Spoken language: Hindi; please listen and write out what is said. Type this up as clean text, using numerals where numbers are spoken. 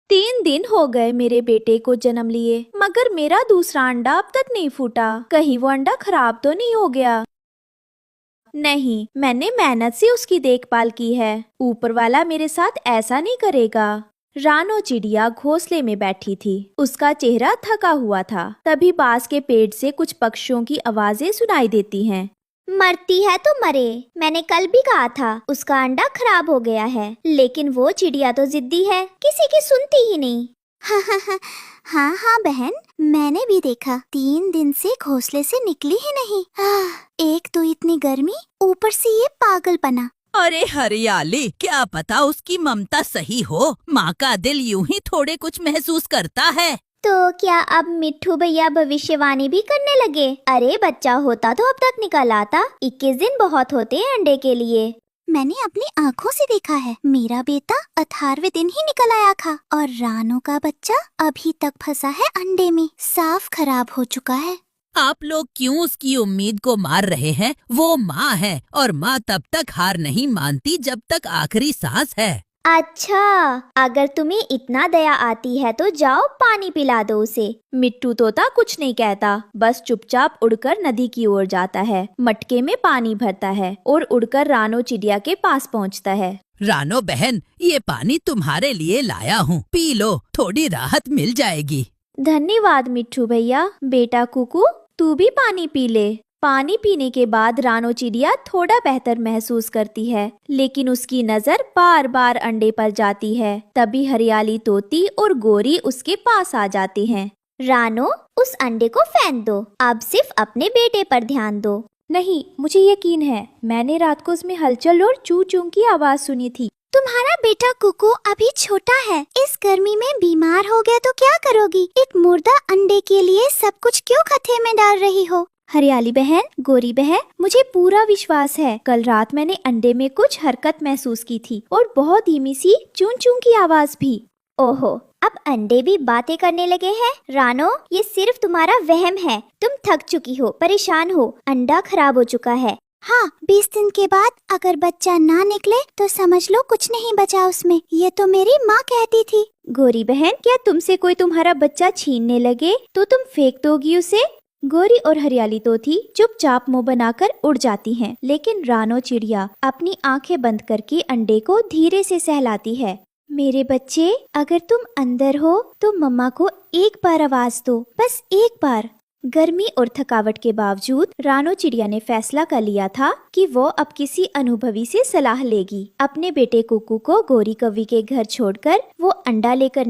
3 दिन हो गए मेरे बेटे को जन्म लिए, मगर मेरा दूसरा अंडा अब तक नहीं फूटा। कहीं वो अंडा खराब तो नहीं हो गया? नहीं, मैंने मेहनत से उसकी देखभाल की है। ऊपर वाला मेरे साथ ऐसा नहीं करेगा। रानो चिड़िया घोंसले में बैठी थी। उसका चेहरा थका हुआ था। तभी बांस के पेड़ से कुछ पक्षियों की आवाजें सुनाई देती हैं। मरती है तो मरे। मैंने कल भी कहा था उसका अंडा खराब हो गया है, लेकिन वो चिड़िया तो जिद्दी है, किसी की सुनती ही नहीं। हाँ हाँ बहन, मैंने भी देखा, 3 दिन से घोंसले से निकली ही नहीं। एक तो इतनी गर्मी, ऊपर से ये पागलपना। अरे हरियाली, क्या पता उसकी ममता सही हो। माँ का दिल यूं ही थोड़े कुछ महसूस करता है। तो क्या अब मिट्ठू भैया भविष्यवाणी भी करने लगे? अरे बच्चा होता तो अब तक निकल आता। 21 दिन बहुत होते हैं अंडे के लिए। मैंने अपनी आँखों से देखा है, मेरा बेटा 18वें दिन ही निकल आया था, और रानो का बच्चा अभी तक फंसा है अंडे में, साफ खराब हो चुका है। आप लोग क्यों उसकी उम्मीद को मार रहे हैं? वो माँ है और माँ तब तक हार नहीं मानती जब तक आखिरी सांस है। अच्छा, अगर तुम्हें इतना दया आती है तो जाओ पानी पिला दो उसे। मिट्टू तोता कुछ नहीं कहता, बस चुपचाप उड़कर नदी की ओर जाता है, मटके में पानी भरता है और उड़कर रानो चिड़िया के पास पहुंचता है। रानो बहन, ये पानी तुम्हारे लिए लाया हूँ, पी लो, थोड़ी राहत मिल जाएगी। धन्यवाद मिट्ठू भैया। बेटा कुकू, तू भी पानी पी ले। पानी पीने के बाद रानो चिड़िया थोड़ा बेहतर महसूस करती है, लेकिन उसकी नजर बार बार अंडे पर जाती है। तभी हरियाली तोती और गोरी उसके पास आ जाते हैं। रानो, उस अंडे को फेंक दो, अब सिर्फ अपने बेटे पर ध्यान दो। नहीं, मुझे यकीन है, मैंने रात को उसमें हलचल और चू चू की आवाज सुनी थी। तुम्हारा बेटा कुकू अभी छोटा है, इस गर्मी में बीमार हो गया तो क्या करोगी? एक मुर्दा अंडे के लिए सब कुछ क्यों खतरे में डाल रही हो? हरियाली बहन, गोरी बहन, मुझे पूरा विश्वास है, कल रात मैंने अंडे में कुछ हरकत महसूस की थी और बहुत धीमी सी चूं चूं की आवाज भी। ओहो, अब अंडे भी बातें करने लगे हैं। रानो, ये सिर्फ तुम्हारा वहम है। तुम थक चुकी हो, परेशान हो, अंडा खराब हो चुका है। हाँ, 20 दिन के बाद अगर बच्चा ना निकले तो समझ लो कुछ नहीं बचा उसमें, ये तो मेरी माँ कहती थी। गोरी बहन, क्या तुमसे कोई तुम्हारा बच्चा छीनने लगे तो तुम फेंक दोगी उसे? गोरी और हरियाली तोती चुपचाप मुंह बनाकर उड़ जाती हैं, लेकिन रानो चिड़िया अपनी आंखें बंद करके अंडे को धीरे से सहलाती है। मेरे बच्चे, अगर तुम अंदर हो तो मम्मा को एक बार आवाज दो, बस एक बार। गर्मी और थकावट के बावजूद रानो चिड़िया ने फैसला कर लिया था कि वो अब किसी अनुभवी से सलाह लेगी। अपने बेटे कुकू को गोरी कौवी के घर छोड़कर वो अंडा लेकर